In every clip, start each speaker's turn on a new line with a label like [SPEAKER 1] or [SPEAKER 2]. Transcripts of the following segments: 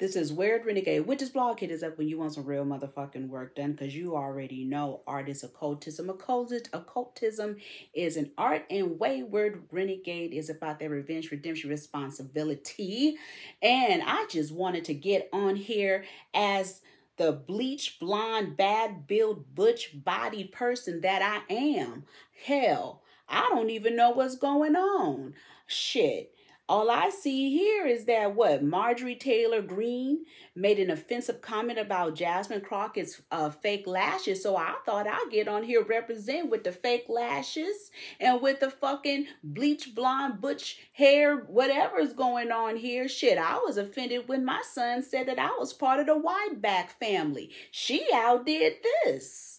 [SPEAKER 1] This is Weird Renegade Witches Blog. It is up when you want some real motherfucking work done, because you already know art is occultism. Occultism is an art, and Wayward Renegade is about their revenge, redemption, responsibility. And I just wanted to get on here as the bleach blonde, bad build, butch body person that I am. Hell, I don't even know what's going on. Shit. All I see here is that Marjorie Taylor Greene made an offensive comment about Jasmine Crockett's fake lashes. So I thought I'd get on here represent with the fake lashes and with the fucking bleach blonde butch hair, whatever's going on here. Shit, I was offended when my son said that I was part of the Whiteback family. She outdid this.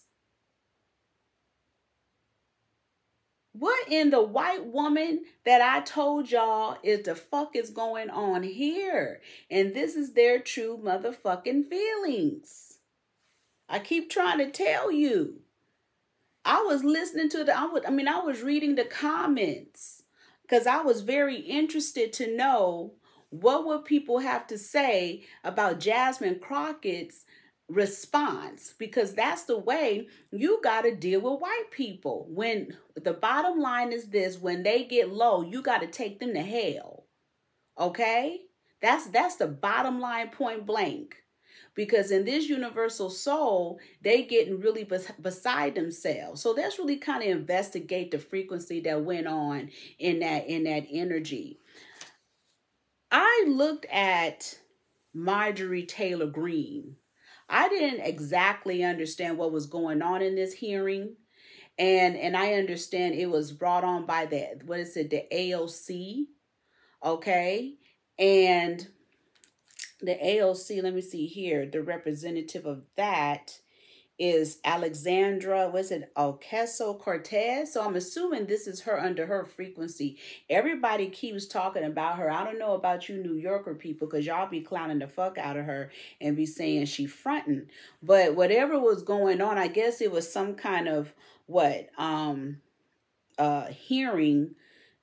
[SPEAKER 1] What in the white woman that I told y'all is the fuck is going on here? And this is their true motherfucking feelings. I keep trying to tell you. I was listening to I was reading the comments because I was very interested to know what would people have to say about Jasmine Crockett's response, because that's the way you got to deal with white people. When the bottom line is this: when they get low, you got to take them to hell. Okay, that's the bottom line, point blank. Because in this universal soul, they getting really beside themselves. So let's really kind of investigate the frequency that went on in that energy. I looked at Marjorie Taylor Greene. I didn't exactly understand what was going on in this hearing. And I understand it was brought on by the AOC. Okay. And the AOC, let me see here. The representative of that is Alexandra, Ocasio-Cortez. So I'm assuming this is her under her frequency. Everybody keeps talking about her. I don't know about you New Yorker people, because y'all be clowning the fuck out of her and be saying she fronting. But whatever was going on, I guess it was some kind of hearing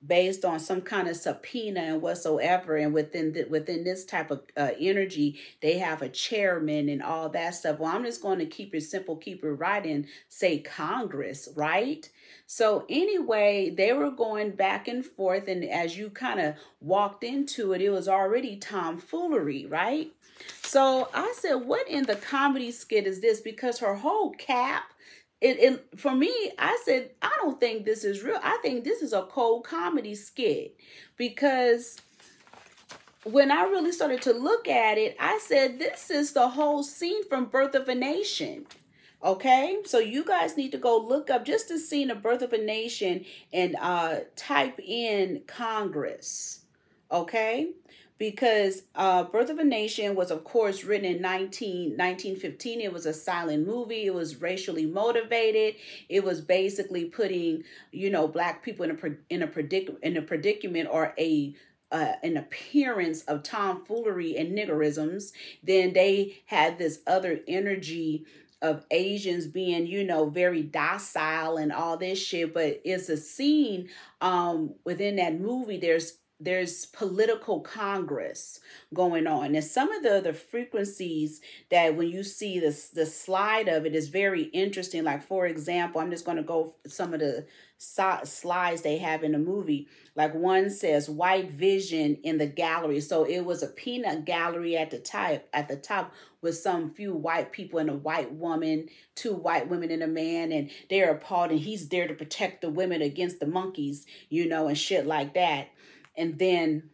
[SPEAKER 1] based on some kind of subpoena and whatsoever. And within this type of energy, they have a chairman and all that stuff. Well, I'm just going to keep it simple, keep it right, and say Congress, right? So anyway, they were going back and forth. And as you kind of walked into it, it was already tomfoolery, right? So I said, what in the comedy skit is this? Because her whole cap, for me, I said, I don't think this is real. I think this is a cold comedy skit. Because when I really started to look at it, I said, this is the whole scene from Birth of a Nation. Okay, so you guys need to go look up just the scene of Birth of a Nation and type in Congress. Okay, because Birth of a Nation was, of course, written in 1915. It was a silent movie. It was racially motivated. It was basically putting, black people in a predicament or an appearance of tomfoolery and niggerisms. Then they had this other energy of Asians being, very docile and all this shit. But it's a scene within that movie. There's political Congress going on. And some of the frequencies that when you see the slide of it is very interesting. Like, for example, I'm just going to go some of the slides they have in the movie. Like, one says white vision in the gallery. So it was a peanut gallery at the top with some few white people and a white woman, 2 white women and a man, and they're appalled, and he's there to protect the women against the monkeys, and shit like that. And then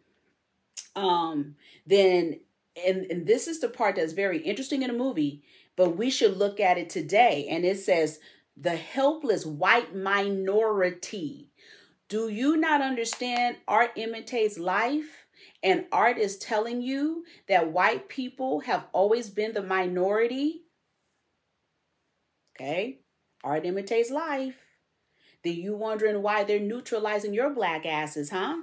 [SPEAKER 1] this is the part that's very interesting in the movie, but we should look at it today. And it says, the helpless white minority. Do you not understand? Art imitates life, and art is telling you that white people have always been the minority. Okay, art imitates life. Then you wondering why they're neutralizing your black asses, huh?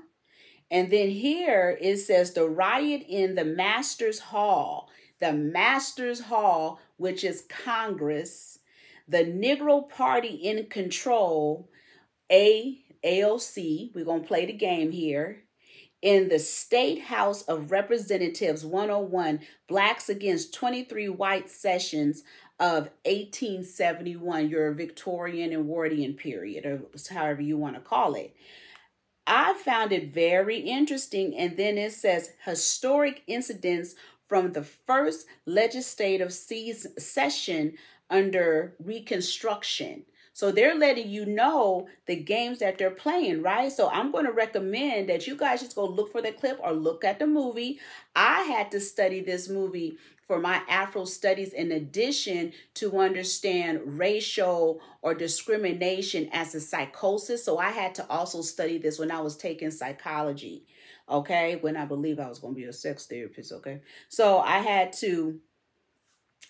[SPEAKER 1] And then here it says the riot in the Master's Hall. The Master's Hall, which is Congress. The Negro Party in control. AOC. We're going to play the game here. in the State House of Representatives 101, Blacks Against 23 White Sessions of 1871, your Victorian and Wardian period, or however you want to call it. I found it very interesting. And then it says historic incidents from the first legislative session under Reconstruction. So they're letting you know the games that they're playing, right? So I'm going to recommend that you guys just go look for the clip or look at the movie. I had to study this movie for my Afro studies in addition to understand racial or discrimination as a psychosis. So I had to also study this when I was taking psychology, okay? When I believe I was going to be a sex therapist, okay? So I had to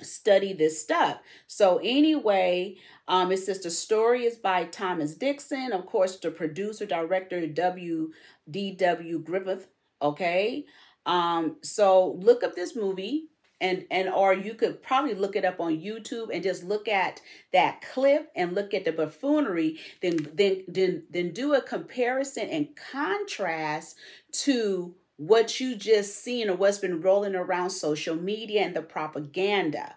[SPEAKER 1] study this stuff. So anyway, it says the story is by Thomas Dixon. Of course, the producer, director, W.D.W. Griffith, okay? So look up this movie. And or you could probably look it up on YouTube and just look at that clip and look at the buffoonery, then do a comparison and contrast to what you just seen or what's been rolling around social media and the propaganda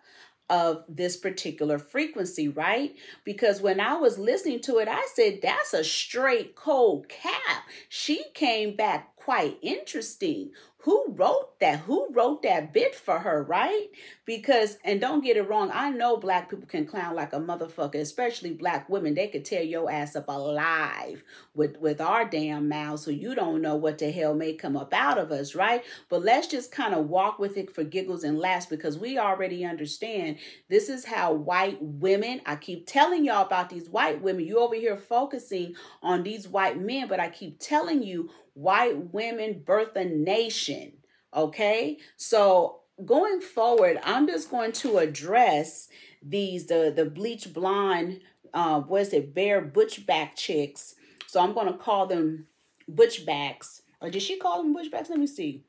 [SPEAKER 1] of this particular frequency, right? Because when I was listening to it, I said, that's a straight cold cap. She came back quite interesting. Who wrote that? Who wrote that bit for her, right? Because, and don't get it wrong, I know black people can clown like a motherfucker, especially black women. They could tear your ass up alive with our damn mouths, so you don't know what the hell may come up out of us, right? But let's just kind of walk with it for giggles and laughs, because we already understand this is how white women, I keep telling y'all about these white women. You over here focusing on these white men, but I keep telling you, white women birth a nation, okay? So going forward, I'm just going to address these, the bleach blonde, bare butchback chicks. So I'm going to call them butchbacks. Or did she call them butchbacks? Let me see.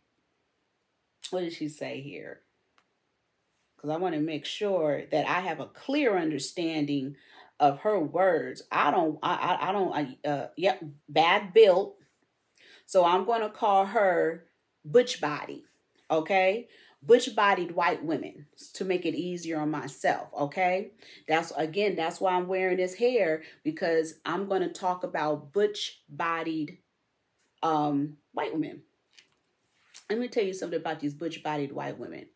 [SPEAKER 1] What did she say here? Because I want to make sure that I have a clear understanding of her words. Yep, bad built. So I'm going to call her butch body, okay? Butch bodied white women to make it easier on myself, okay? That's why I'm wearing this hair, because I'm going to talk about butch bodied white women. Let me tell you something about these butch bodied white women.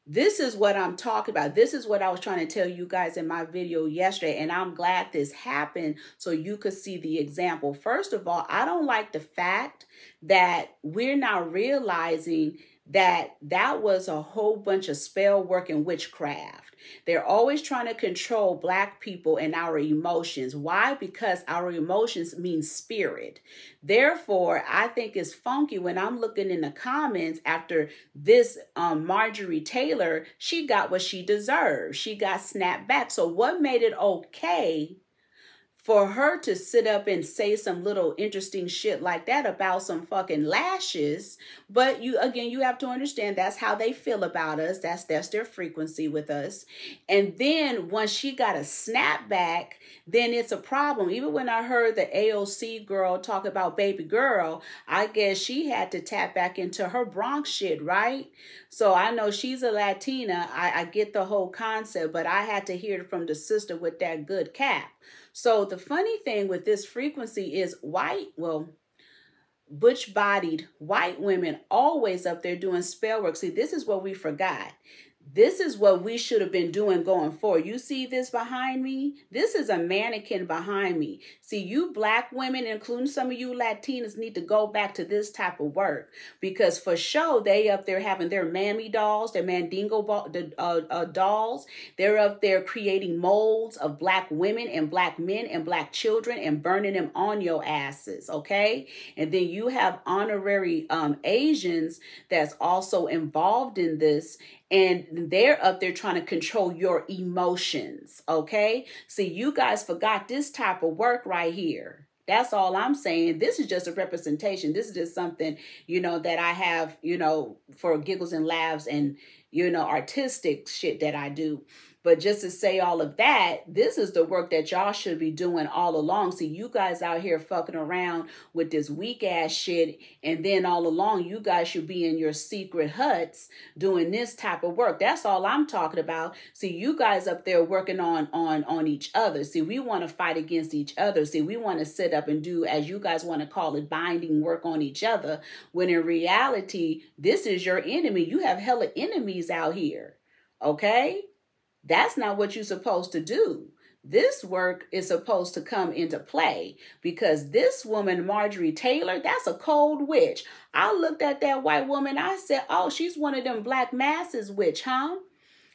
[SPEAKER 1] This is what I'm talking about. This is what I was trying to tell you guys in my video yesterday. And I'm glad this happened so you could see the example. First of all, I don't like the fact that we're now realizing that was a whole bunch of spell work and witchcraft. They're always trying to control black people and our emotions. Why? Because our emotions mean spirit. Therefore, I think it's funky when I'm looking in the comments after this Marjorie Taylor, she got what she deserved. She got snapped back. So what made it okay for her to sit up and say some little interesting shit like that about some fucking lashes? But you have to understand that's how they feel about us. That's their frequency with us. And then once she got a snapback, then it's a problem. Even when I heard the AOC girl talk about baby girl, I guess she had to tap back into her Bronx shit, right? So I know she's a Latina. I get the whole concept, but I had to hear it from the sister with that good cap. So the funny thing with this frequency is butch-bodied white women always up there doing spell work. See, this is what we forgot. This is what we should have been doing going forward. You see this behind me? This is a mannequin behind me. See, you black women, including some of you Latinas, need to go back to this type of work, because for sure they up there having their mammy dolls, their mandingo dolls. They're up there creating molds of black women and black men and black children and burning them on your asses, okay? And then you have honorary Asians that's also involved in this, and they're up there trying to control your emotions, okay? See, you guys forgot this type of work right here. That's all I'm saying. This is just a representation. This is just something, that I have, for giggles and laughs and, artistic shit that I do. But just to say all of that, this is the work that y'all should be doing all along. See, you guys out here fucking around with this weak ass shit, and then all along you guys should be in your secret huts doing this type of work. That's all I'm talking about. See, you guys up there working on each other. See, we want to fight against each other. See, we want to sit up and do, as you guys want to call it, binding work on each other, when in reality, this is your enemy. You have hella enemies out here. Okay? That's not what you're supposed to do. This work is supposed to come into play, because this woman, Marjorie Taylor, that's a cold witch. I looked at that white woman. I said, oh, she's one of them black masses witch, huh?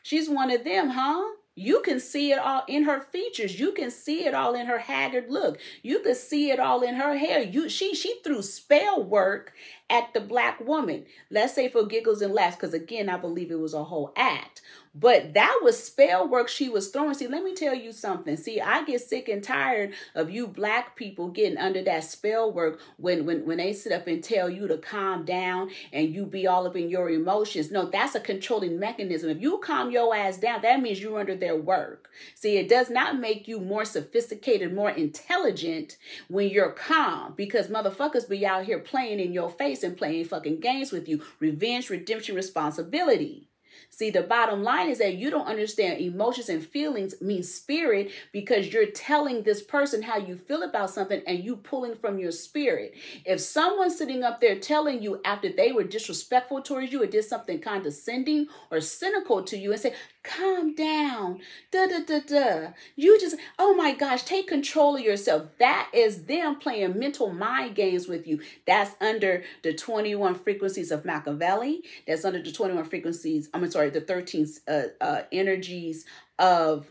[SPEAKER 1] She's one of them, huh? You can see it all in her features. You can see it all in her haggard look. You can see it all in her hair. She threw spell work at the black woman. Let's say for giggles and laughs, because again, I believe it was a whole act. But that was spell work she was throwing. See, let me tell you something. See, I get sick and tired of you black people getting under that spell work when they sit up and tell you to calm down and you be all up in your emotions. No, that's a controlling mechanism. If you calm your ass down, that means you're under their work. See, it does not make you more sophisticated, more intelligent when you're calm, because motherfuckers be out here playing in your face and playing fucking games with you. Revenge, redemption, responsibility. See, the bottom line is that you don't understand emotions and feelings mean spirit, because you're telling this person how you feel about something and you pulling from your spirit. If someone's sitting up there telling you after they were disrespectful towards you or did something condescending or cynical to you and say, calm down, you just, oh my gosh, take control of yourself. That is them playing mental mind games with you. That's under the 21 frequencies of Machiavelli. That's under the 21 frequencies, the 13 energies of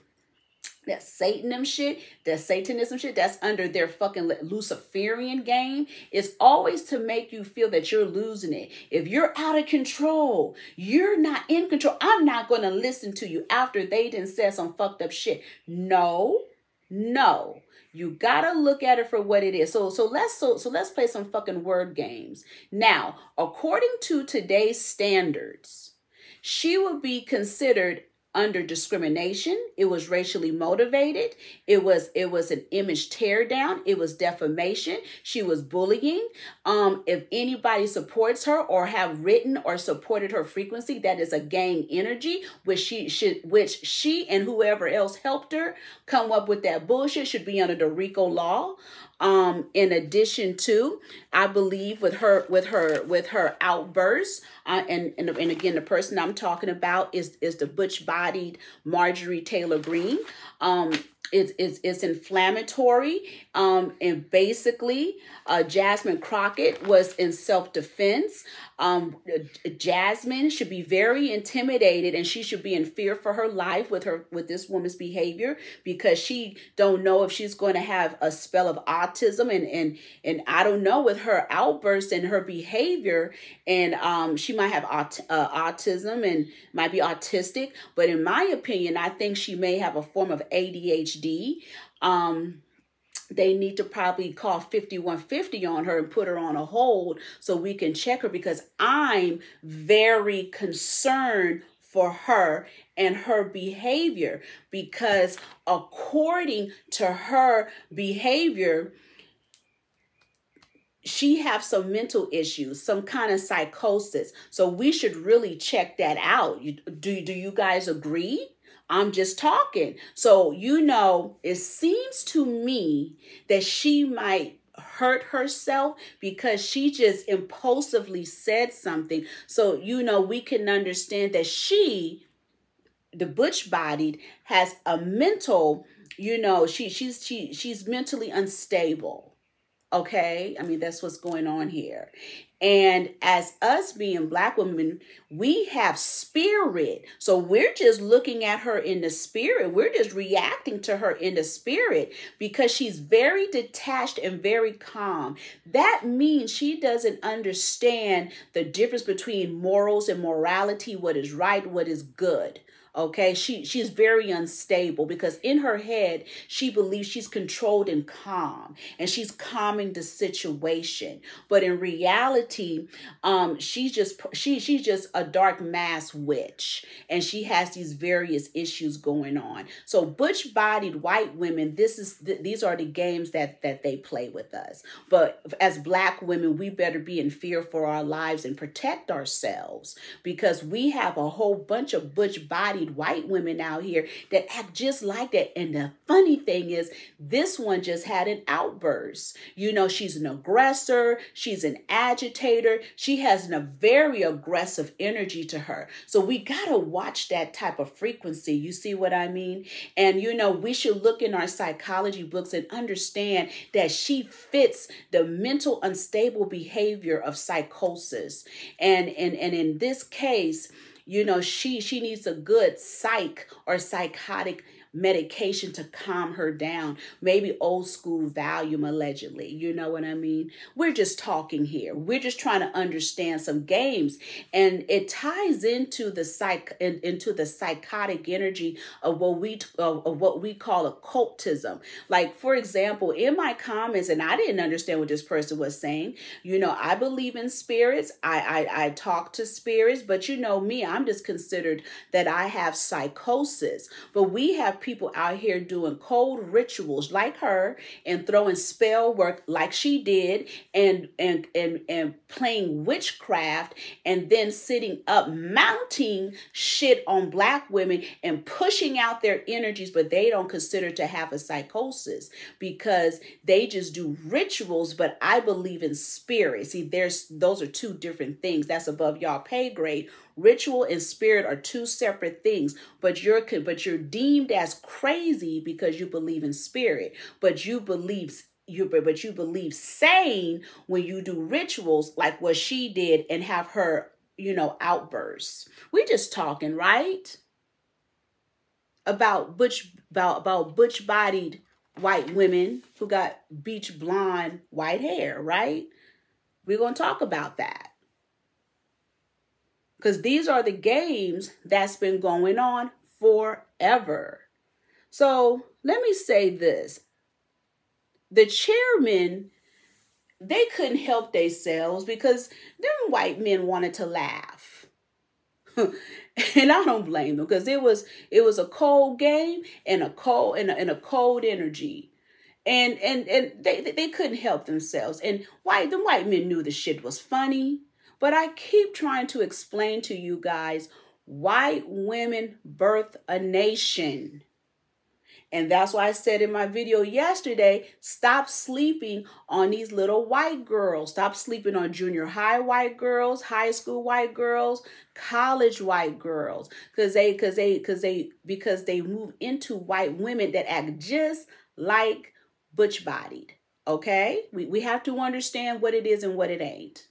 [SPEAKER 1] that Satanism shit, that's under their fucking Luciferian game. It's always to make you feel that you're losing it. If you're out of control, you're not in control. I'm not going to listen to you after they done said some fucked up shit. No. You gotta look at it for what it is. So let's play some fucking word games. Now, according to today's standards, she would be considered under discrimination. It was racially motivated. It was an image tear down. It was defamation. She was bullying. If anybody supports her or have written or supported her frequency, that is a gang energy, which she and whoever else helped her come up with that bullshit should be under the RICO law. In addition to, I believe with her outbursts, and again, the person I'm talking about is the butch-bodied Marjorie Taylor Greene. It's inflammatory. And basically, Jasmine Crockett was in self-defense. Jasmine should be very intimidated, and she should be in fear for her life with this woman's behavior, because she don't know if she's going to have a spell of autism, and I don't know, with her outbursts and her behavior, and she might have autism and might be autistic. But in my opinion, I think she may have a form of ADHD. They need to probably call 5150 on her and put her on a hold so we can check her, because I'm very concerned for her and her behavior, because according to her behavior, she has some mental issues, some kind of psychosis. So we should really check that out. Do you guys agree? I'm just talking. So, it seems to me that she might hurt herself because she just impulsively said something. So, we can understand that she, the butch-bodied, has a mental, she's mentally unstable. Okay, I mean, that's what's going on here. And as us being Black women, we have spirit. So we're just looking at her in the spirit. We're just reacting to her in the spirit, because she's very detached and very calm. That means she doesn't understand the difference between morals and morality, what is right, what is good. Okay, she's very unstable, because in her head, she believes she's controlled and calm, and she's calming the situation. But in reality, reality, she's just a dark mass witch, and she has these various issues going on. So butch-bodied white women, these are the games that they play with us. But as Black women, we better be in fear for our lives and protect ourselves, because we have a whole bunch of butch-bodied white women out here that act just like that. And the funny thing is, this one just had an outburst. You know, she's an aggressor, she's an agitator, she has a very aggressive energy to her. So we gotta watch that type of frequency. You see what I mean? And you know, we should look in our psychology books and understand that she fits the mental unstable behavior of psychosis. And in this case, you know, she needs a good psych or psychotic medication to calm her down. Maybe old school Valium, allegedly. You know what I mean? We're just talking here. We're just trying to understand some games, and it ties into the psychotic energy of what we call occultism. Like, for example, in my comments, and I didn't understand what this person was saying. You know, I believe in spirits. I talk to spirits, but you know me, I'm just considered that I have psychosis. But we have people out here doing cold rituals like her, and throwing spell work like she did, and playing witchcraft, and then sitting up mounting shit on Black women and pushing out their energies, but they don't consider to have a psychosis because they just do rituals. But I believe in spirit. See, those are two different things. That's above y'all pay grade. Ritual and spirit are two separate things, but you're deemed as crazy because you believe in spirit, but you believe sane when you do rituals like what she did and have her, you know, outbursts. We just talking, right? About butch-bodied white women who got beach blonde white hair, right? We're going to talk about that. Because these are the games that's been going on forever. So let me say this. The chairmen, they couldn't help themselves because them white men wanted to laugh. And I don't blame them, because it was a cold game and a cold energy. And they couldn't help themselves. And the white men knew the shit was funny. But I keep trying to explain to you guys, white women birth a nation. And that's why I said in my video yesterday, stop sleeping on these little white girls. Stop sleeping on junior high white girls, high school white girls, college white girls. Because they move into white women that act just like butch-bodied. Okay? We have to understand what it is and what it ain't.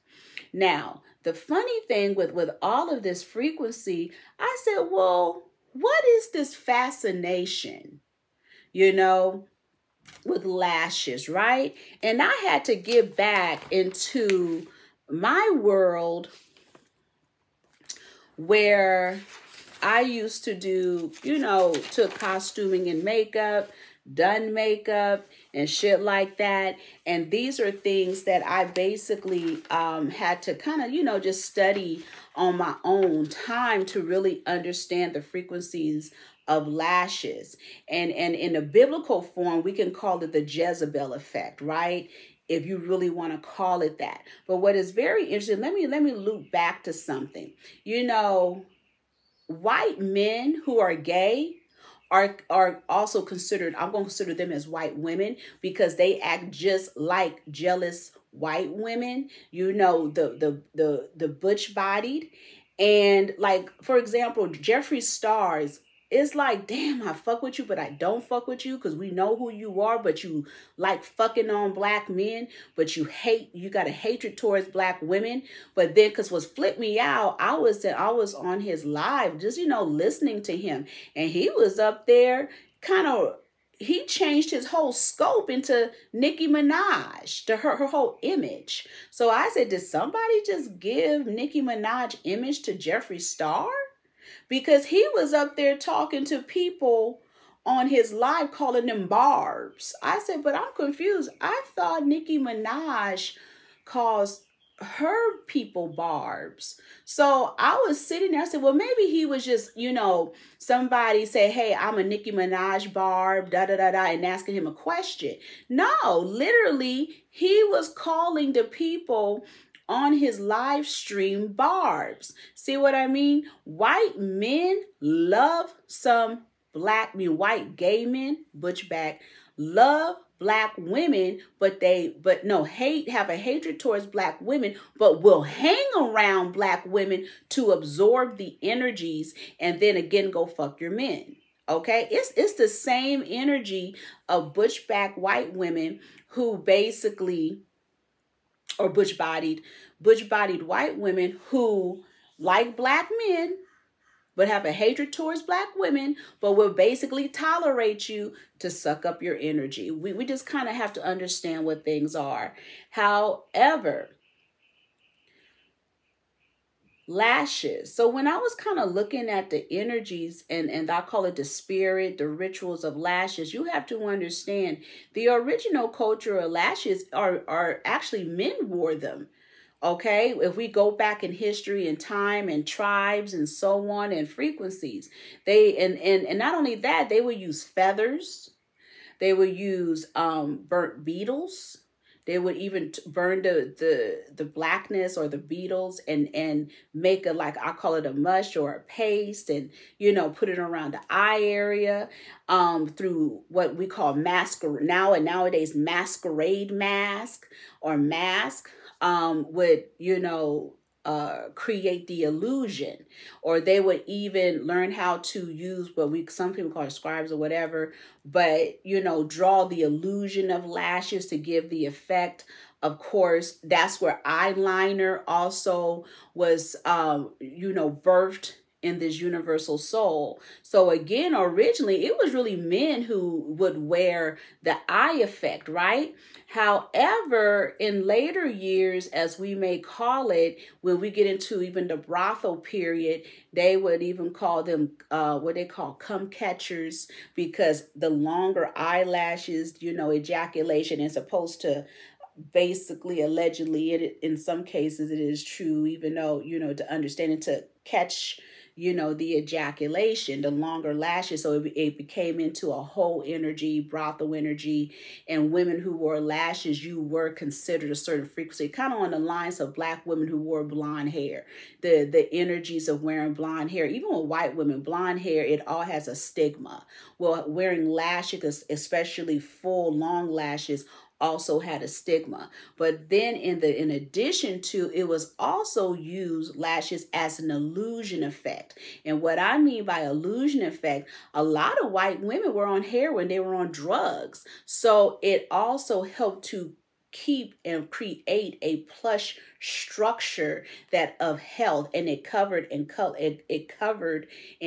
[SPEAKER 1] Now, the funny thing with all of this frequency, I said, well, what is this fascination, you know, with lashes, right? And I had to get back into my world where I used to do, you know, to costuming and makeup, done makeup and shit like that. And these are things that I basically had to kind of, you know, just study on my own time to really understand the frequencies of lashes. And in a biblical form, we can call it the Jezebel effect, right? If you really want to call it that. But what is very interesting, let me loop back to something. You know, white men who are gay are also considered, I'm going to consider them as white women, because they act just like jealous white women, you know, the butch-bodied. And like, for example, Jeffree Star's, it's like, damn, I fuck with you, but I don't fuck with you because we know who you are, but you like fucking on Black men, but you got a hatred towards Black women. But then, because what flipped me out, I was on his live, just, you know, listening to him. And he was up there he changed his whole scope into Nicki Minaj, to her whole image. So I said, did somebody just give Nicki Minaj image to Jeffree Star? Because he was up there talking to people on his live, calling them barbs. I said, but I'm confused. I thought Nicki Minaj calls her people barbs. So I was sitting there, I said, well, maybe he was just, you know, somebody say, hey, I'm a Nicki Minaj barb, da da da da, and asking him a question. No, literally, he was calling the people on his live stream barbs. See what I mean? White men love some white gay men, butch back, love black women, but have a hatred towards black women, but will hang around black women to absorb the energies and then again go fuck your men. Okay, it's the same energy of butch back white women who basically, or butch bodied white women who like black men but have a hatred towards black women, but will basically tolerate you to suck up your energy. We just kind of have to understand what things are. However, lashes. So when I was kind of looking at the energies and I call it the spirit, the rituals of lashes, you have to understand the original culture of lashes are actually men wore them. Okay, if we go back in history and time and tribes and so on and frequencies, and not only that, they would use feathers, they would use burnt beetles, they would even burn the blackness or the beetles and make a, like I call it a mush or a paste, and you know, put it around the eye area through what we call nowadays masquerade mask or mask. Would, you know, create the illusion, or they would even learn how to use what some people call scribes or whatever, but, you know, draw the illusion of lashes to give the effect. Of course, that's where eyeliner also was, you know, birthed in this universal soul. So again, originally, it was really men who would wear the eye effect, right? However, in later years, as we may call it, when we get into even the brothel period, they would even call them what they call cum catchers, because the longer eyelashes, you know, ejaculation is supposed to basically, allegedly, in some cases it is true, even though, you know, to understand it, to catch, you know, the ejaculation, the longer lashes. So it became into a whole energy, brothel energy. And women who wore lashes, you were considered a certain frequency, kind of on the lines of black women who wore blonde hair. The energies of wearing blonde hair, even with white women, blonde hair, it all has a stigma. Well, wearing lashes, especially full long lashes, also had a stigma. But then in addition to, it was also used, lashes, as an illusion effect. And what I mean by illusion effect, a lot of white women were on heroin, they were on drugs. So it also helped to keep and create a plush structure that of health, and it covered and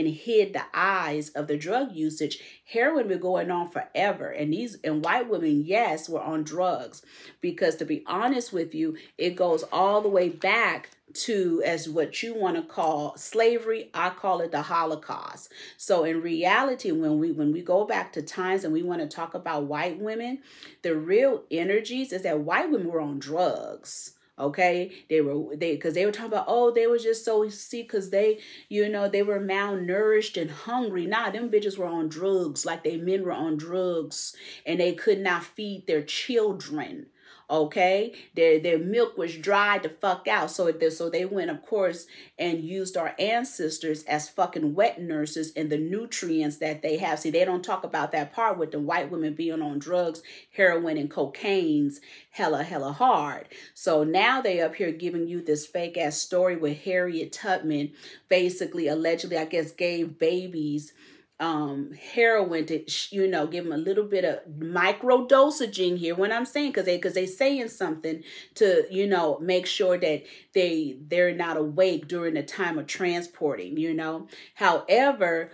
[SPEAKER 1] hid the eyes of the drug usage. Heroin been going on forever, and white women, yes, were on drugs, because to be honest with you, it goes all the way back to, as what you want to call slavery, I call it the Holocaust. So in reality, when we go back to times and we want to talk about white women, the real energies is that white women were on drugs. Okay, because they were talking about, oh, they were just so sick because they, you know, they were malnourished and hungry. Nah, them bitches were on drugs, like they men were on drugs, and they could not feed their children. Okay, their milk was dried the fuck out. So they went, of course, and used our ancestors as fucking wet nurses and the nutrients that they have. See, they don't talk about that part with the white women being on drugs, heroin, and cocaine's hella hard. So now they up here giving you this fake ass story with Harriet Tubman, basically, allegedly, I guess, gave babies heroin to, you know, give them a little bit of micro dosaging here. What I'm saying, because they saying something to, you know, make sure that they're not awake during the time of transporting, you know. However,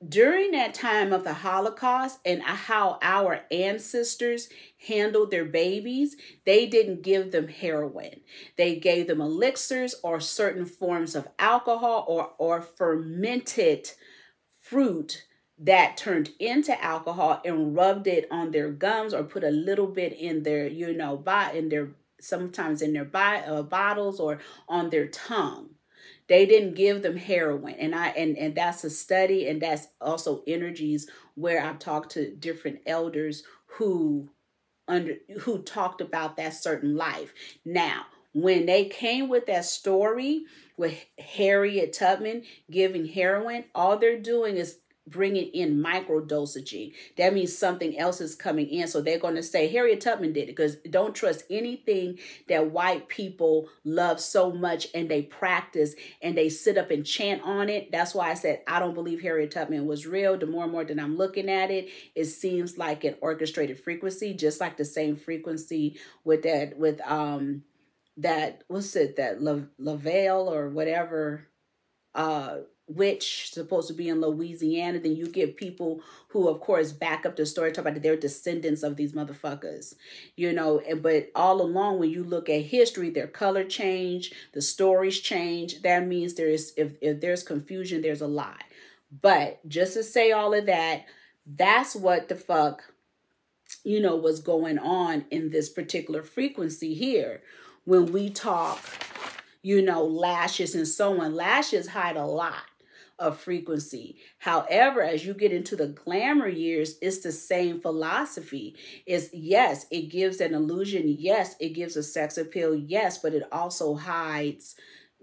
[SPEAKER 1] during that time of the Holocaust and how our ancestors handled their babies, they didn't give them heroin. They gave them elixirs or certain forms of alcohol or fermented fruit that turned into alcohol and rubbed it on their gums, or put a little bit in their, you know, in their sometimes in their bottles or on their tongue. They didn't give them heroin. And that's a study, and that's also energies where I've talked to different elders who talked about that certain life. Now, when they came with that story with Harriet Tubman giving heroin, all they're doing is bringing in micro dosaging. That means something else is coming in. So they're going to say Harriet Tubman did it, because don't trust anything that white people love so much and they practice and they sit up and chant on it. That's why I said I don't believe Harriet Tubman was real. The more and more that I'm looking at it, it seems like an orchestrated frequency, just like the same frequency with that, with that, what's it, that Lavelle or whatever, witch supposed to be in Louisiana. Then you get people who, of course, back up the story, talk about that they're descendants of these motherfuckers, you know. But all along, when you look at history, their color change, the stories change. That means there is, if there's confusion, there's a lie. But just to say all of that, that's what the fuck, you know, was going on in this particular frequency here. When we talk, you know, lashes and so on, lashes hide a lot of frequency. However, as you get into the glamour years, it's the same philosophy. It's, yes, it gives an illusion. Yes, it gives a sex appeal. Yes, but it also hides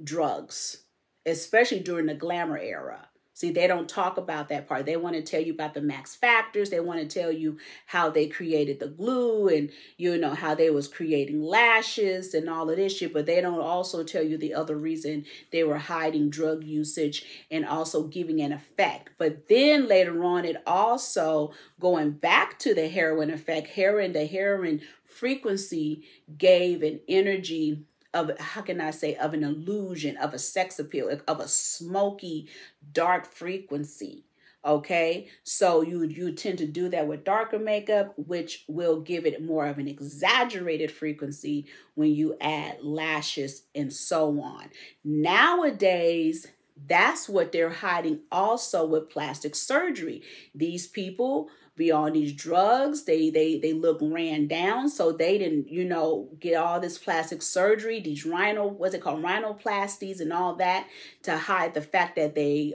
[SPEAKER 1] drugs, especially during the glamour era. See, they don't talk about that part. They want to tell you about the max factors. They want to tell you how they created the glue and, you know, how they was creating lashes and all of this shit. But they don't also tell you the other reason they were hiding drug usage and also giving an effect. But then later on, it also, going back to the heroin effect, the heroin frequency gave an energy of, how can I say, of an illusion, of a sex appeal, of a smoky, dark frequency. Okay, so you tend to do that with darker makeup, which will give it more of an exaggerated frequency when you add lashes and so on. Nowadays, that's what they're hiding also with plastic surgery. These people be on these drugs, they look ran down, so they didn't, you know, get all this plastic surgery, these rhinoplasties and all that, to hide the fact that they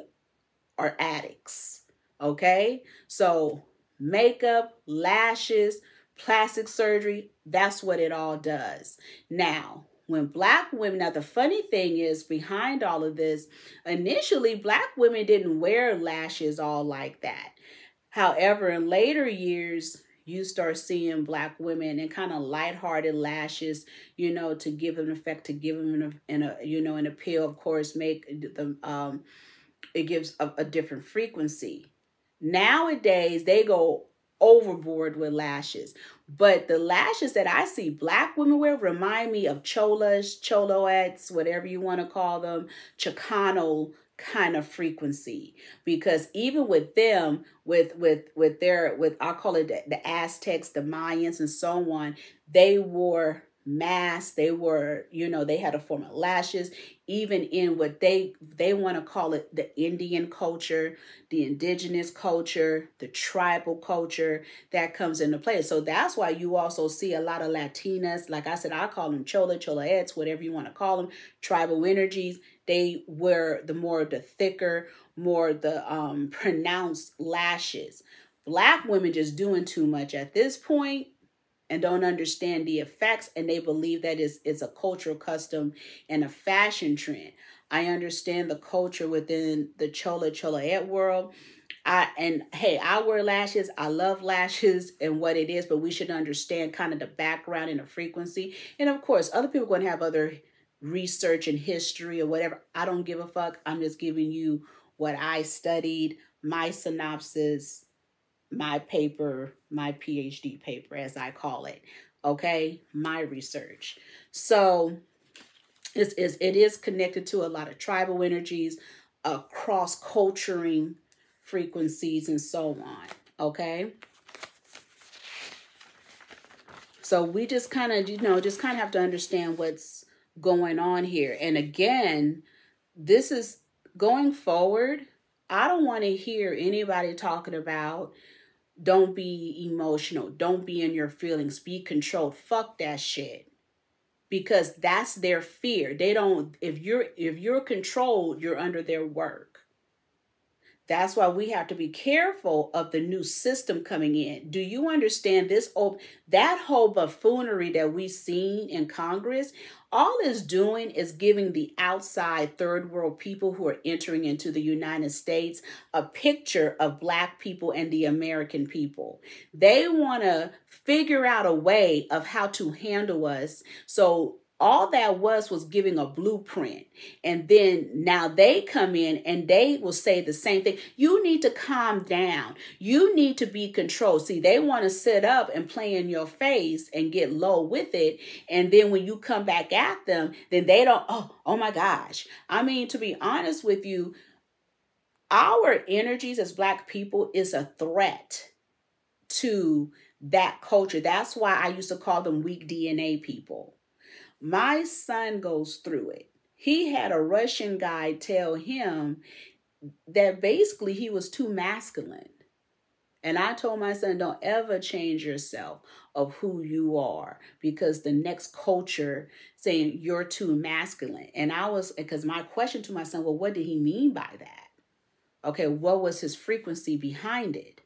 [SPEAKER 1] are addicts. Okay, so makeup, lashes, plastic surgery, that's what it all does. Now, when Black women, now the funny thing is, behind all of this, initially Black women didn't wear lashes all like that. However, in later years, you start seeing Black women and kind of lighthearted lashes, you know, to give them an effect, to give them an appeal. Of course, make them it gives a different frequency. Nowadays, they go overboard with lashes, but the lashes that I see Black women wear remind me of cholas, choloettes, whatever you want to call them, Chicano kind of frequency. Because even with them, with I'll call it the Aztecs, the Mayans, and so on, they wore masks. They were, you know, they had a form of lashes. Even in what they want to call it, the Indian culture, the indigenous culture, the tribal culture, that comes into play. So that's why you also see a lot of Latinas, like I said, I call them cholaettes, whatever you want to call them, tribal energies. They wear the thicker, more the pronounced lashes. Black women just doing too much at this point and don't understand the effects, and they believe that it's a cultural custom and a fashion trend. I understand the culture within the cholaette world. I wear lashes. I love lashes and what it is, but we should understand kind of the background and the frequency. And of course, other people are going to have other research and history or whatever. I don't give a fuck. I'm just giving you what I studied, my synopsis, my paper, my PhD paper, as I call it. Okay, my research. So it is connected to a lot of tribal energies, cross-culturing frequencies, and so on. Okay. So we just kind of, have to understand what's going on here. And again, this is going forward. I don't want to hear anybody talking about don't be emotional, don't be in your feelings, be controlled. Fuck that shit. because that's their fear. They don't, if you're controlled, you're under their work. That's why we have to be careful of the new system coming in. Do you understand this? That whole buffoonery that we've seen in Congress, all it's doing is giving the outside third world people who are entering into the United States a picture of Black people and the American people. They want to figure out a way of how to handle us. So all that was giving a blueprint. And then now they come in and they will say the same thing. You need to calm down. You need to be controlled. See, they want to sit up and play in your face and get low with it. And then when you come back at them, then they don't, oh my gosh. I mean, to be honest with you, our energies as Black people is a threat to that culture. That's why I used to call them weak DNA people. My son goes through it. He had a Russian guy tell him that basically he was too masculine. And I told my son, don't ever change yourself of who you are, because the next culture saying you're too masculine. And because my question to my son, well, what did he mean by that? Okay, what was his frequency behind it?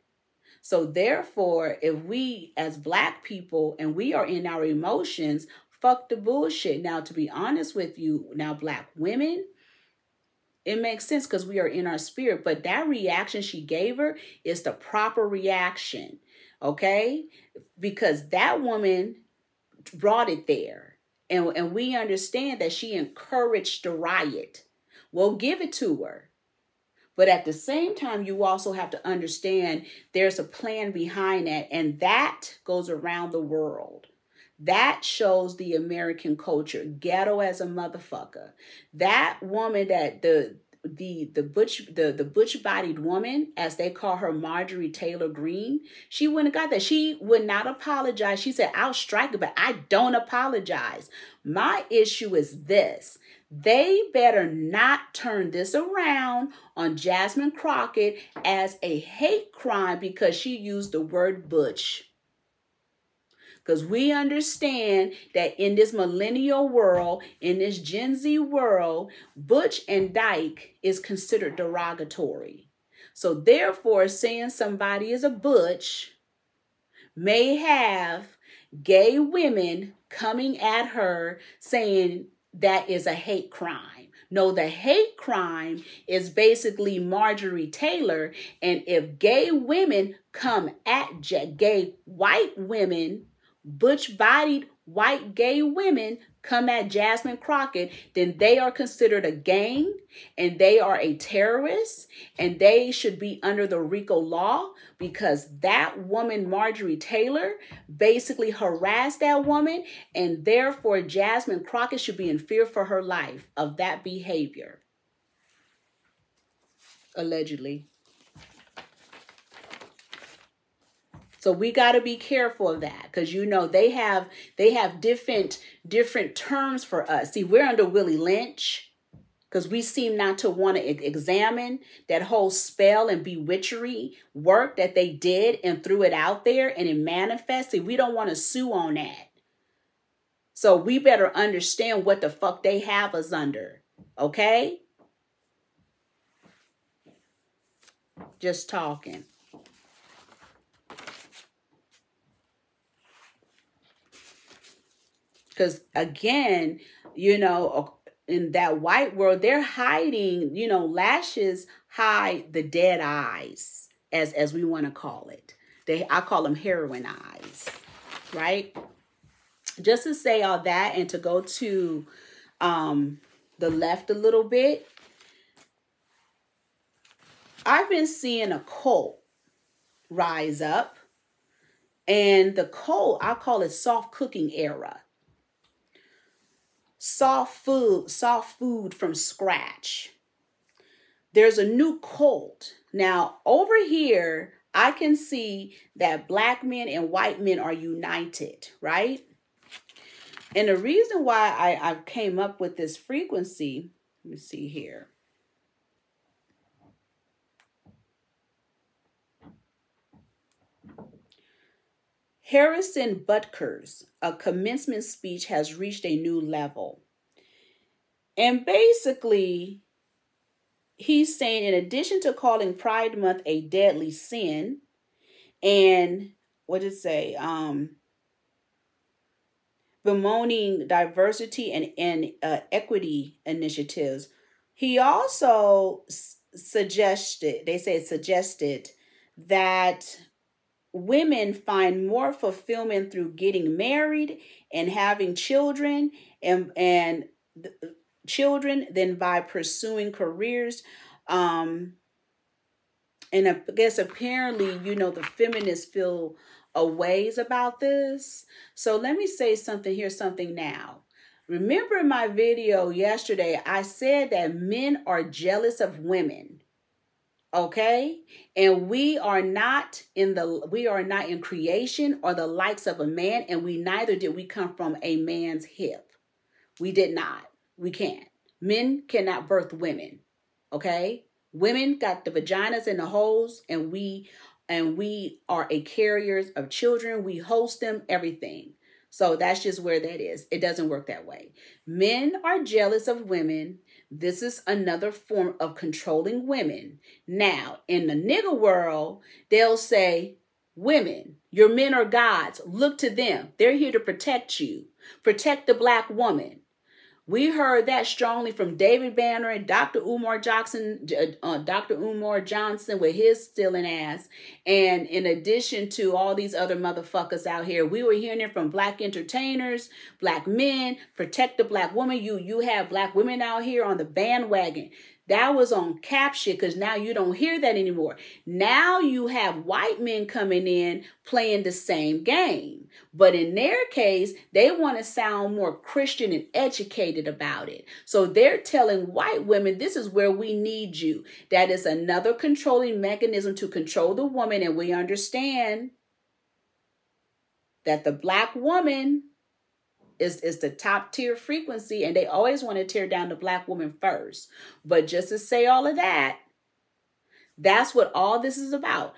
[SPEAKER 1] So therefore, if we as Black people and we are in our emotions, fuck the bullshit. Now, to be honest with you, now Black women, it makes sense because we are in our spirit. But that reaction she gave her is the proper reaction, okay? Because that woman brought it there. And we understand that she encouraged the riot. We'll give it to her. But at the same time, you also have to understand there's a plan behind that. And that goes around the world. That shows the American culture, ghetto as a motherfucker. That woman, that the butch-bodied woman, as they call her, Marjorie Taylor Greene, she wouldn't have got that. She would not apologize. She said, I'll strike it, but I don't apologize. My issue is this. They better not turn this around on Jasmine Crockett as a hate crime because she used the word butch. Because we understand that in this millennial world, in this Gen Z world, butch and dyke is considered derogatory. So therefore, saying somebody is a butch may have gay women coming at her saying that is a hate crime. No, the hate crime is basically Marjorie Taylor. And if gay women come at gay white women, butch-bodied white gay women come at Jasmine Crockett, then they are considered a gang and they are a terrorist and they should be under the RICO law because that woman, Marjorie Taylor, basically harassed that woman, and therefore Jasmine Crockett should be in fear for her life of that behavior. Allegedly. So we got to be careful of that because, you know, they have different terms for us. See, we're under Willie Lynch because we seem not to want to examine that whole spell and bewitchery work that they did and threw it out there and it manifested. We don't want to sue on that. So we better understand what the fuck they have us under. Okay? Just talking. Because again, you know, in that white world, they're hiding, you know, lashes hide the dead eyes, as we want to call it. I call them heroin eyes, right? Just to say all that and to go to the left a little bit. I've been seeing a cult rise up, and the cult, I call it soft cooking era. Soft food from scratch. There's a new cult. Now, over here, I can see that Black men and white men are united, right? And the reason why I came up with this frequency, let me see here. Harrison Butker's a commencement speech has reached a new level. And basically, he's saying, in addition to calling Pride Month a deadly sin, and what did it say? Bemoaning diversity and equity initiatives. He also suggested that women find more fulfillment through getting married and having children and children than by pursuing careers. And I guess apparently, the feminists feel a ways about this. So let me say something now. Remember in my video yesterday, I said that men are jealous of women. Okay? And we are not in creation or the likes of a man, and neither did we come from a man's hip. We did not. We can't. Men cannot birth women. Okay? Women got the vaginas and the holes, and we are a carriers of children. We host them, everything. So that's just where that is. It doesn't work that way. Men are jealous of women. This is another form of controlling women. Now, in the nigger world, they'll say, women, your men are gods. Look to them. They're here to protect you. Protect the black woman. We heard that strongly from David Banner and Dr. Umar Johnson with his stealing ass. And in addition to all these other motherfuckers out here, we were hearing it from black entertainers, black men, protect the black woman. You have black women out here on the bandwagon. That was on cap shit, because now you don't hear that anymore. Now you have white men coming in playing the same game. But in their case, they want to sound more Christian and educated about it. So they're telling white women, this is where we need you. That is another controlling mechanism to control the woman. And we understand that the black woman is the top tier frequency, and they always want to tear down the black woman first. But just to say all of that, that's what all this is about.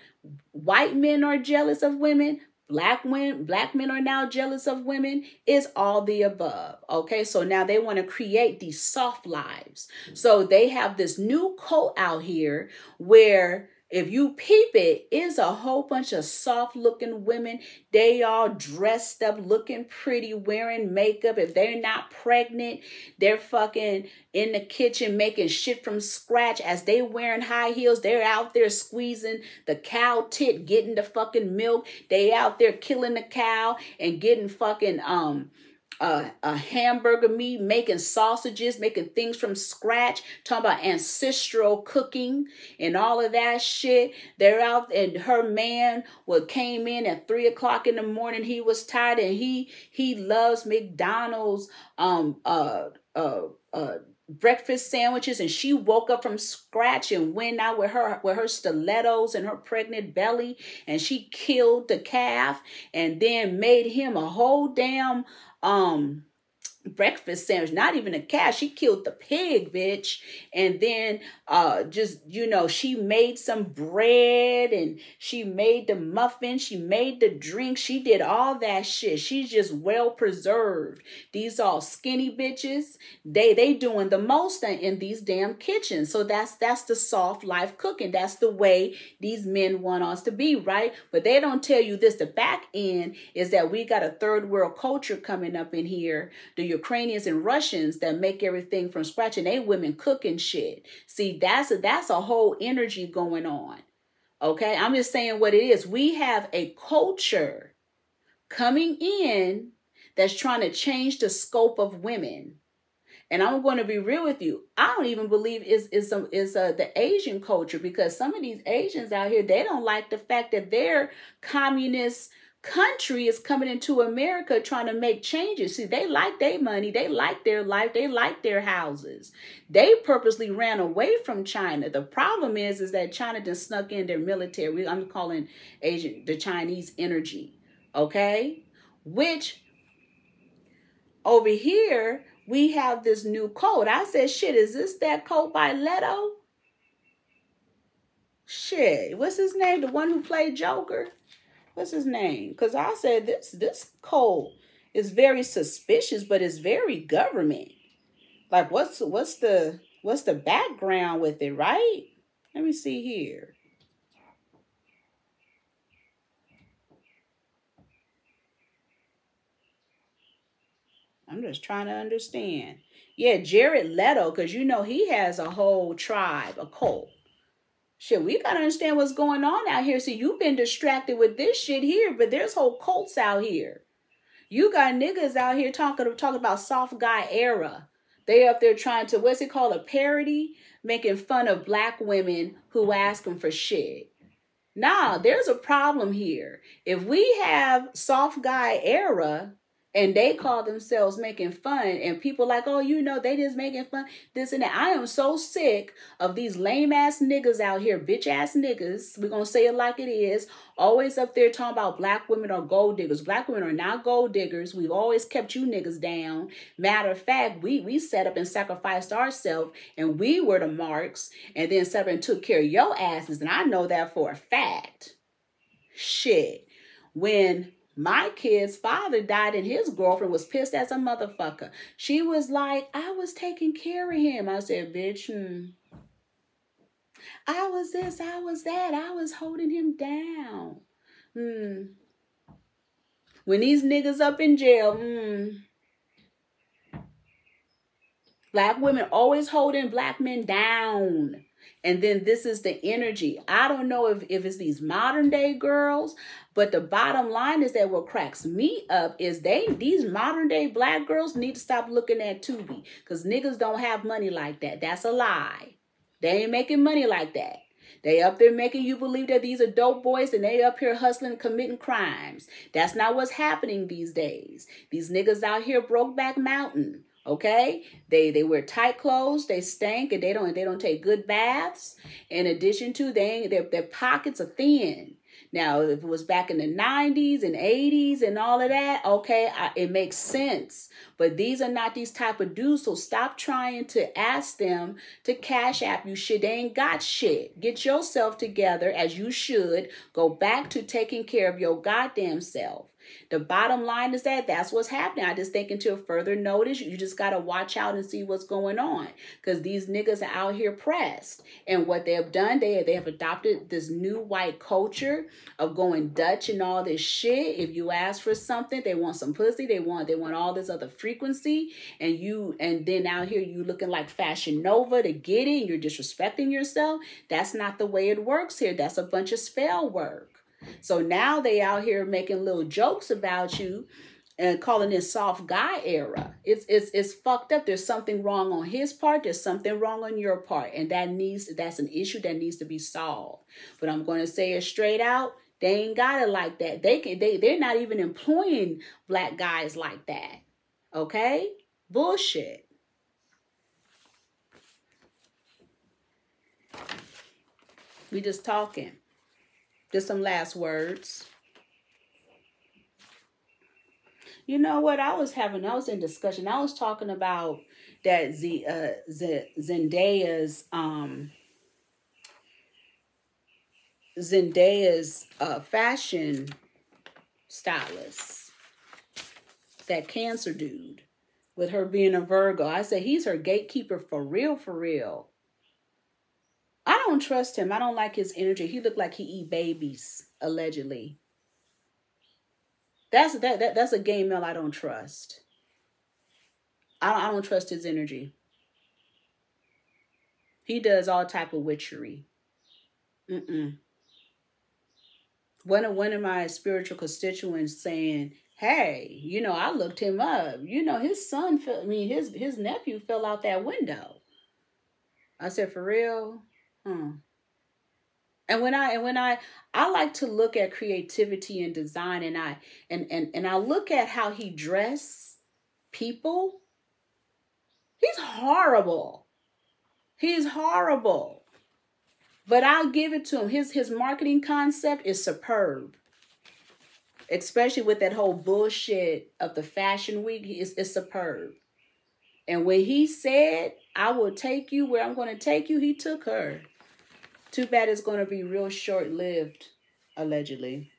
[SPEAKER 1] White men are jealous of women. Black men are now jealous of women. Is all the above. Okay, so now they want to create these soft lives. So they have this new cult out here where, if you peep it, is a whole bunch of soft looking women. They all dressed up, looking pretty, wearing makeup. If they're not pregnant, they're fucking in the kitchen making shit from scratch. As they wearing high heels, they're out there squeezing the cow tit, getting the fucking milk. They out there killing the cow and getting fucking a hamburger meat, making sausages, making things from scratch, talking about ancestral cooking and all of that shit. They're out, and her man came in at 3 o'clock in the morning. He was tired, and he loves McDonald's breakfast sandwiches, and she woke up from scratch and went out with her stilettos and her pregnant belly, and she killed the calf and then made him a whole damn breakfast sandwich. Not even a calf. She killed the pig, bitch. And then she made some bread, and she made the muffin, she made the drink, she did all that shit. She's just well preserved. These all skinny bitches, they doing the most in these damn kitchens. So that's the soft life cooking. That's the way these men want us to be, right? But they don't tell you this. The back end is that we got a third world culture coming up in here. The Ukrainians and Russians that make everything from scratch, and they women cooking shit. See, that's a whole energy going on. Okay, I'm just saying what it is. We have a culture coming in that's trying to change the scope of women. And I'm going to be real with you. I don't even believe is the Asian culture, because some of these Asians out here, they don't like the fact that their communist country is coming into America trying to make changes. See, they like their money, they like their life, they like their houses. They purposely ran away from China. The problem is that China just snuck in their military. I'm calling the Chinese energy. Okay, which over here we have this new code. I said, shit, is this that code by Leto? Shit, what's his name? The one who played Joker? What's his name? Because I said this cult is very suspicious, but it's very government. Like, what's the background with it, right? Let me see here. I'm just trying to understand. Yeah, Jared Leto, because you know he has a whole tribe, a cult. Shit, we gotta understand what's going on out here. See, you've been distracted with this shit here, but there's whole cults out here. You got niggas out here talking about soft guy era. They up there trying to, what's it called, a parody? Making fun of black women who ask them for shit. Nah, there's a problem here. If we have soft guy era and they call themselves making fun and people like, oh, you know, they just making fun, this and that. I am so sick of these lame ass niggas out here, bitch ass niggas. We're going to say it like it is. Always up there talking about black women are gold diggers. Black women are not gold diggers. We've always kept you niggas down. Matter of fact, we set up and sacrificed ourselves and we were the marks and then set up and took care of your asses. And I know that for a fact. Shit. When my kid's father died and his girlfriend was pissed as a motherfucker. She was like, I was taking care of him. I said, bitch, I was this, I was that. I was holding him down. When these niggas up in jail, black women always holding black men down. And then this is the energy. I don't know if it's these modern day girls, but the bottom line is that what cracks me up is these modern day black girls need to stop looking at Tubi because niggas don't have money like that. That's a lie. They ain't making money like that. They up there making you believe that these are dope boys and they up here hustling and committing crimes. That's not what's happening these days. These niggas out here Brokeback Mountain. Okay, they wear tight clothes, they stink, and they don't take good baths. In addition to their pockets are thin. Now, if it was back in the 90s and 80s and all of that, okay, it makes sense. But these are not these type of dudes, so stop trying to ask them to cash app you shit. They ain't got shit. Get yourself together as you should. Go back to taking care of your goddamn self. The bottom line is that's what's happening. I just think until further notice, you just got to watch out and see what's going on. Because these niggas are out here pressed. And what they have done, they have adopted this new white culture of going Dutch and all this shit. If you ask for something, they want some pussy. They want all this other frequency. And then out here, you looking like Fashion Nova to get it. And you're disrespecting yourself. That's not the way it works here. That's a bunch of spell work. So now they out here making little jokes about you and calling it soft guy era. It's fucked up. There's something wrong on his part. There's something wrong on your part. And that's an issue that needs to be solved. But I'm going to say it straight out. They ain't got it like that. They're not even employing black guys like that. Okay? Bullshit. We just talking. Just some last words. You know what? I was in discussion. I was talking about that Zendaya's fashion stylist, that Cancer dude, with her being a Virgo. I said he's her gatekeeper for real, for real. I don't trust him. I don't like his energy. He looked like he eat babies, allegedly. That's a gay male I don't trust. I don't trust his energy. He does all type of witchery. One of my spiritual constituents saying, hey, you know, I looked him up. You know, his son his nephew fell out that window. I said, for real? And when I like to look at creativity and design, and I look at how he dress people, he's horrible. He's horrible. But I'll give it to him. His marketing concept is superb. Especially with that whole bullshit of the fashion week, it's superb. And when he said, I will take you where I'm going to take you, he took her. Too bad it's going to be real short-lived, allegedly.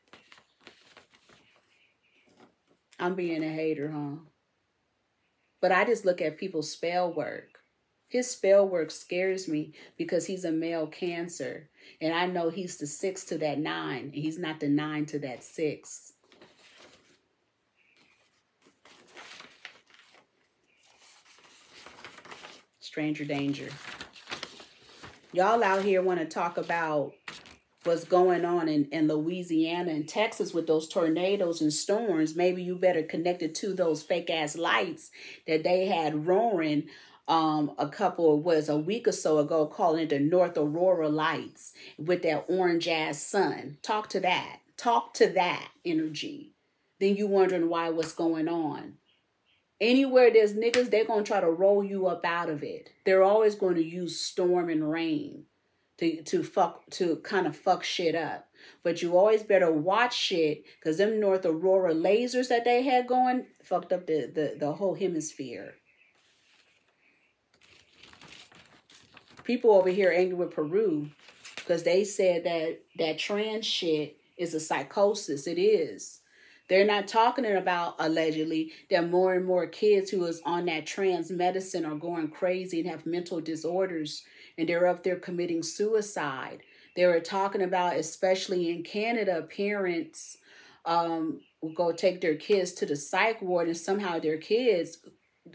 [SPEAKER 1] I'm being a hater, huh? But I just look at people's spell work. His spell work scares me because he's a male Cancer. And I know he's the 6 to that 9. And he's not the 9 to that 6. Stranger danger. Y'all out here want to talk about what's going on in Louisiana and Texas with those tornadoes and storms. Maybe you better connect it to those fake ass lights that they had roaring a week or so ago, calling it the North Aurora lights with that orange ass sun. Talk to that. Talk to that energy. Then you wondering what's going on. Anywhere there's niggas, they're going to try to roll you up out of it. They're always going to use storm and rain to kind of fuck shit up. But you always better watch shit, because them North Aurora lasers that they had going fucked up the whole hemisphere. People over here angry with Peru because they said that trans shit is a psychosis. It is. They're not talking about, allegedly, that more and more kids who is on that trans medicine are going crazy and have mental disorders, and they're up there committing suicide. They were talking about, especially in Canada, parents will go take their kids to the psych ward, and somehow their kids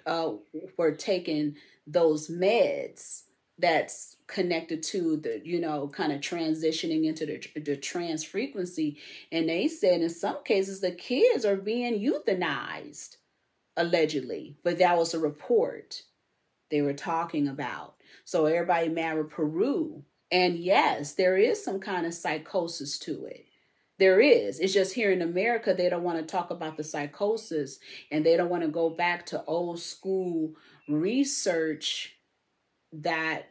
[SPEAKER 1] were taking those meds that's connected to the, kind of transitioning into the trans frequency. And they said in some cases the kids are being euthanized, allegedly. But that was a report they were talking about. So everybody mad with Peru. And yes, there is some kind of psychosis to it. There is. It's just here in America, they don't want to talk about the psychosis, and they don't want to go back to old school research that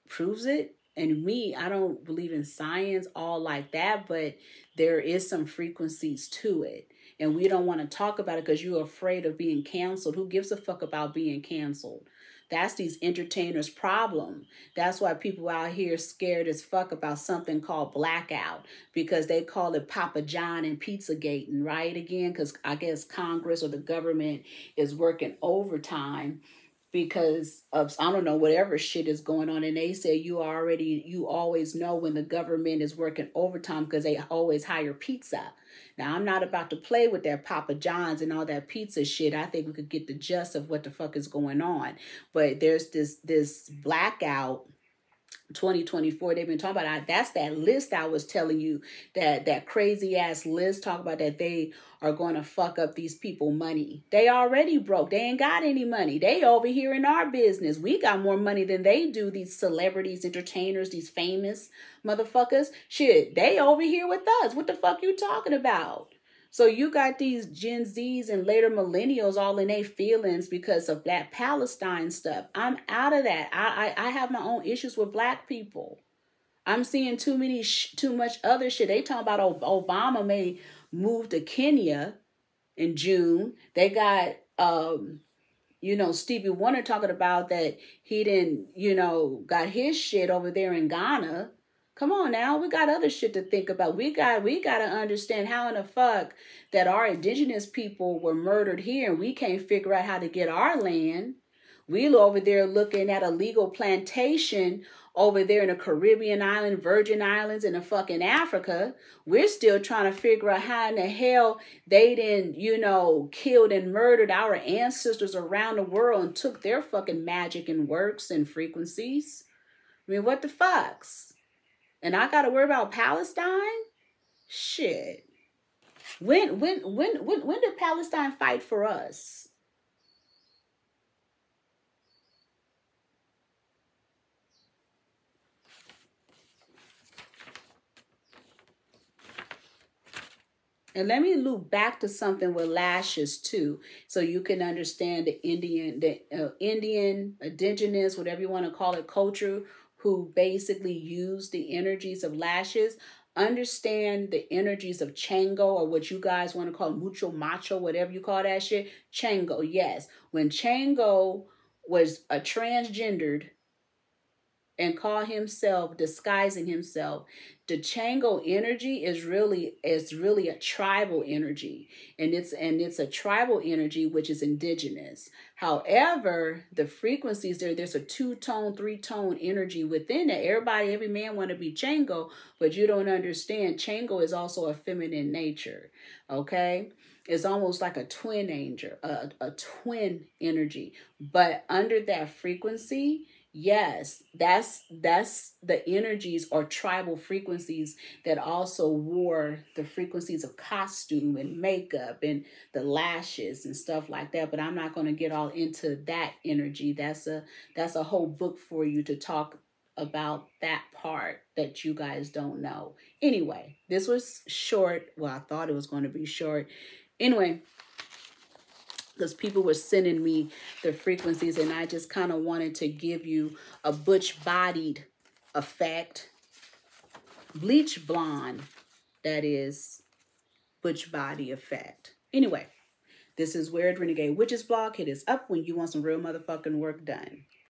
[SPEAKER 1] proves it. And me, I don't believe in science all like that, but there is some frequencies to it. And we don't want to talk about it because you're afraid of being canceled. Who gives a fuck about being canceled? That's these entertainers' problem. That's why people out here scared as fuck about something called blackout, because they call it Papa John and Pizzagate, right? Again, because I guess Congress or the government is working overtime because of, I don't know, whatever shit is going on. And they say you always know when the government is working overtime because they always hire pizza. Now, I'm not about to play with that Papa John's and all that pizza shit. I think we could get the gist of what the fuck is going on. But there's this blackout 2024 they've been talking about. That's that list I was telling you, that crazy ass list, talk about that they are going to fuck up these people money. They already broke. They ain't got any money. They over here in our business. We got more money than they do, these celebrities, entertainers, these famous motherfuckers. Shit, they over here with us. What the fuck you talking about? So you got these Gen Zs and later millennials all in their feelings because of that Palestine stuff. I'm out of that. I have my own issues with black people. I'm seeing too much other shit. They talking about Obama may move to Kenya in June. They got, Stevie Wonder talking about that he didn't, got his shit over there in Ghana. Come on now, we got other shit to think about. We got to understand how in the fuck that our indigenous people were murdered here and we can't figure out how to get our land. We over there looking at a legal plantation over there in the Caribbean island, Virgin Islands, in the fucking Africa. We're still trying to figure out how in the hell they didn't, killed and murdered our ancestors around the world and took their fucking magic and works and frequencies. I mean, what the fucks? And I got to worry about Palestine? Shit. When did Palestine fight for us? And let me loop back to something with lashes too, so you can understand the Indian, indigenous, whatever you want to call it, culture, who basically use the energies of lashes. Understand the energies of Chango, or what you guys want to call mucho macho, whatever you call that shit. Chango, yes. When Chango was a transgendered and call himself, disguising himself. The Chango energy is really a tribal energy, and it's a tribal energy which is indigenous. However, the frequencies there's a 2-tone, 3-tone energy within it. Every man want to be Chango, but you don't understand. Chango is also a feminine nature. Okay, it's almost like a twin angel, a twin energy, but under that frequency. Yes, that's the energies or tribal frequencies that also wore the frequencies of costume and makeup and the lashes and stuff like that. But I'm not going to get all into that energy. That's a whole book for you to talk about that part that you guys don't know. Anyway, this was short. Well, I thought it was going to be short. Anyway, because people were sending me the frequencies, and I just kind of wanted to give you a butch-bodied effect. Bleach blonde, that is, butch body effect. Anyway, this is Weird Renegade Witches blog. It is up when you want some real motherfucking work done.